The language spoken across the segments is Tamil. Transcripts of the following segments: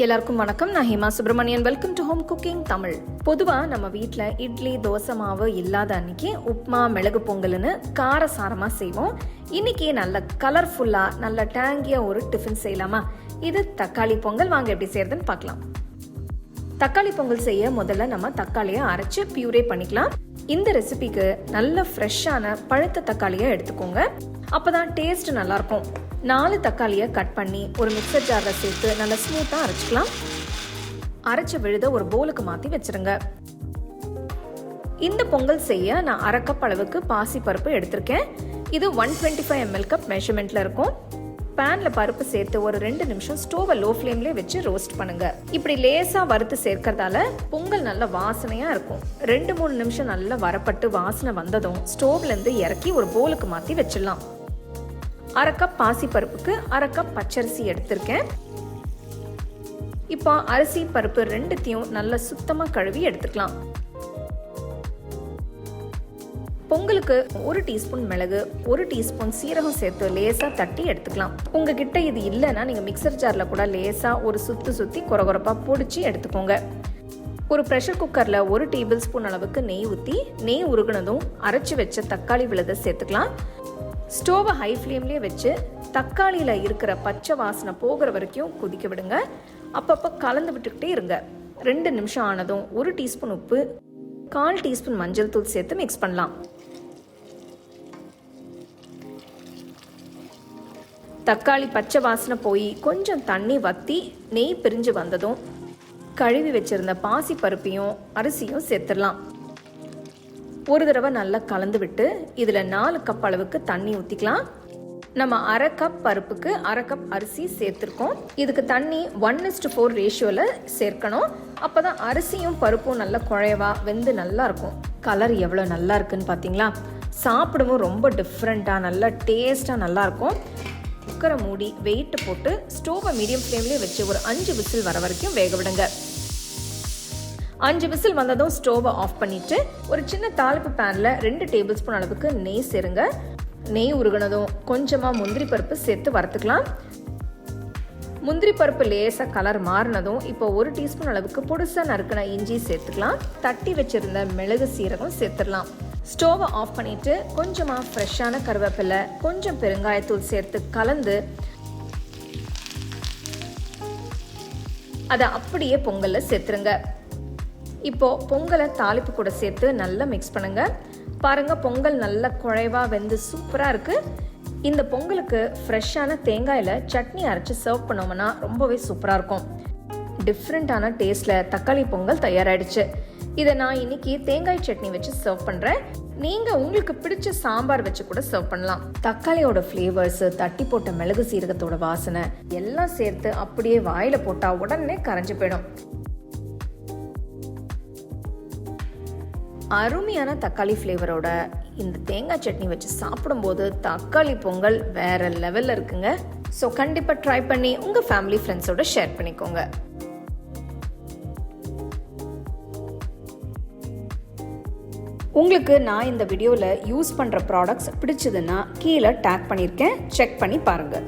எல்லாருக்கும் வணக்கம். நான் Hema Subramanian. Welcome to home cooking Tamil. பொதுவாக நம்ம வீட்டில் இட்லி தோசை மாவு இல்லாத அன்னைக்கு உப்மா மிளகு பொங்கல்னு காரசாரமாக செய்வோம். இன்னைக்கு நல்ல கலர்ஃபுல்லாக நல்ல டேங்கியாக ஒரு டிஃபின் செய்யலாமா? இது தக்காளி பொங்கல். வாங்க எப்படி செய்யறதுன்னு பார்க்கலாம். தக்காளி பொங்கல் செய்ய முதல்ல நம்ம தக்காளியை அரைச்சு பியூரே பண்ணிக்கலாம். இந்த ரெசிபிக்கு நல்ல ஃப்ரெஷ்ஷான பழுத்த தக்காளியை எடுத்துக்கோங்க. அப்போதான் டேஸ்ட் நல்லாயிருக்கும். 4 தக்காளியை கட் பண்ணி ஒரு மிக்சர் ஜாரில் சேர்த்து நல்லா ஸ்மூத்தாக அரைச்சிக்கலாம். அரைச்ச விழுத ஒரு பவுலுக்கு மாற்றி வச்சிருங்க. இந்த பொங்கல் செய்ய நான் 1/2 கப் அளவுக்கு பாசி பருப்பு எடுத்திருக்கேன். இது 125 ml கப் மெஷர்மெண்ட்ல இருக்கும். பேனில் பருப்பு சேர்த்து ஒரு 2 நிமிஷம் ஸ்டோவை லோ ஃப்ளேம்லேயே வச்சு ரோஸ்ட் பண்ணுங்க. இப்படி லேசாக வறுத்து சேர்க்கறதால பொங்கல் நல்ல வாசனையாக இருக்கும். 2-3 நிமிஷம் நல்லா வரப்பட்டு வாசனை வந்ததும் ஸ்டோவ்லேருந்து இறக்கி ஒரு பவுலுக்கு மாற்றி வச்சிடலாம். 1/2 கப் பாசி பருப்புக்கு 1/2 கப் பச்சரிசி எடுத்திருக்கேன். இப்போ அரிசி பருப்பு ரெண்டுத்தையும் நல்லா சுத்தமாக கழுவி எடுத்துக்கலாம். பொங்கலுக்கு 1 டீஸ்பூன் மிளகு 1 டீஸ்பூன் சீரகம் சேர்த்து லேசாக தட்டி எடுத்துக்கலாம். உங்ககிட்ட இது இல்லைன்னா நீங்கள் மிக்சர் ஜாரில் கூட லேசாக ஒரு சுற்றி கொரகொரப்பாக பொடிச்சு எடுத்துக்கோங்க. ஒரு ப்ரெஷர் குக்கரில் 1 டேபிள் ஸ்பூன் அளவுக்கு நெய் ஊற்றி நெய் உருகுனதும் அரைச்சி வச்ச தக்காளி விழுதை சேர்த்துக்கலாம். ஸ்டோவை ஹை ஃப்ளேம்லேயே வச்சு தக்காளியில் இருக்கிற பச்சை வாசனை போகிற வரைக்கும் கொதிக்க விடுங்க. அப்பப்போ கலந்து விட்டுக்கிட்டே இருங்க. 2 நிமிஷம் ஆனதும் 1 டீஸ்பூன் உப்பு 1/4 டீஸ்பூன் மஞ்சள் தூள் சேர்த்து மிக்ஸ் பண்ணலாம். தக்காளி பச்சை வாசனை போய் கொஞ்சம் தண்ணி வற்றி நெய் பிரிஞ்சு வந்ததும் கழுவி வச்சிருந்த பாசி பருப்பையும் அரிசியும் சேர்த்துடலாம். ஒரு தடவை நல்லா கலந்து விட்டு இதில் 4 கப் அளவுக்கு தண்ணி ஊற்றிக்கலாம். நம்ம 1/2 கப் பருப்புக்கு 1/2 கப் அரிசி சேர்த்துருக்கோம். இதுக்கு தண்ணி 1:4 ரேஷியோவில் சேர்க்கணும். அப்போ தான் அரிசியும் பருப்பும் நல்லா குழைவா வெந்து நல்லா இருக்கும். கலர் எவ்வளோ நல்லா இருக்குன்னு பார்த்தீங்களா? சாப்பிடவும் ரொம்ப டிஃப்ரெண்ட்டாக நல்லா டேஸ்ட்டாக நல்லாயிருக்கும். குக்கரை மூடி வெயிட்டு போட்டு ஸ்டோவை மீடியம் ஃப்ளேம்லேயே வச்சு ஒரு 5 விசில் வர வரைக்கும் வேக விடுங்க. 5 விசில் வந்ததும் ஸ்டோவை ஆஃப் பண்ணிட்டு ஒரு சின்ன தாளிப்பு பேனில் 2 டேபிள் ஸ்பூன் அளவுக்கு நெய் சேருங்க. நெய் உருகுனதும் கொஞ்சமாக முந்திரி பருப்பு சேர்த்து வறுத்துக்கலாம். முந்திரி பருப்பு லேசாக கலர் மாறினதும் இப்போ 1 டீஸ்பூன் அளவுக்கு பொடிசாக நறுக்கின இஞ்சி சேர்த்துக்கலாம். தட்டி வச்சிருந்த மிளகு சீரகம் சேர்த்துடலாம். ஸ்டோவை ஆஃப் பண்ணிட்டு கொஞ்சமாக ஃப்ரெஷ்ஷான கருவேப்பிலை கொஞ்சம் பெருங்காயத்தூள் சேர்த்து கலந்து அதை அப்படியே பொங்கலில் சேர்த்துருங்க. இப்போ பொங்கலை தாளிப்பு கூட சேர்த்து நல்லா மிக்ஸ் பண்ணுங்க. பாருங்க, பொங்கல் நல்லா குழைவா வெந்து சூப்பராக இருக்கு. இந்த பொங்கலுக்கு ஃப்ரெஷ்ஷான தேங்காயில் சட்னி அரைச்சி சர்வ் பண்ணோம்னா ரொம்பவே சூப்பராக இருக்கும். டிஃப்ரெண்ட்டான டேஸ்ட்டில் தக்காளி பொங்கல் தயாராகிடுச்சு. இதை நான் இன்னைக்கு தேங்காய் சட்னி வச்சு சர்வ் பண்ணுறேன். நீங்கள் உங்களுக்கு பிடிச்ச சாம்பார் வச்சு கூட சர்வ் பண்ணலாம். தக்காளியோட ஃப்ளேவர்ஸு தட்டி போட்ட மிளகு சீரகத்தோட வாசனை எல்லாம் சேர்த்து அப்படியே வாயில் போட்டால் உடனே கரைஞ்சி போயிடும். அருமையான தக்காளி ஃப்ளேவரோட இந்த தேங்காய் சட்னி வச்சு சாப்பிடும்போது தக்காளி பொங்கல் வேற லெவலில் இருக்குங்க. ஸோ கண்டிப்பாக ட்ரை பண்ணி உங்கள் ஃபேமிலி ஃப்ரெண்ட்ஸோட ஷேர் பண்ணிக்கோங்க. உங்களுக்கு நான் இந்த வீடியோவில் யூஸ் பண்ணுற ப்ராடக்ட்ஸ் பிடிச்சதுன்னா கீழே டேக் பண்ணியிருக்கேன், செக் பண்ணி பாருங்கள்.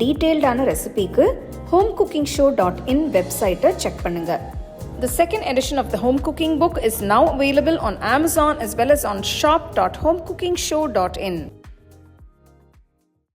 டீட்டெயில்டான ரெசிபிக்கு homecookingshow.in வெப்சைட்டை செக் பண்ணுங்கள். The second edition of the home cooking book is now available on Amazon as well as on shop.homecookingshow.in.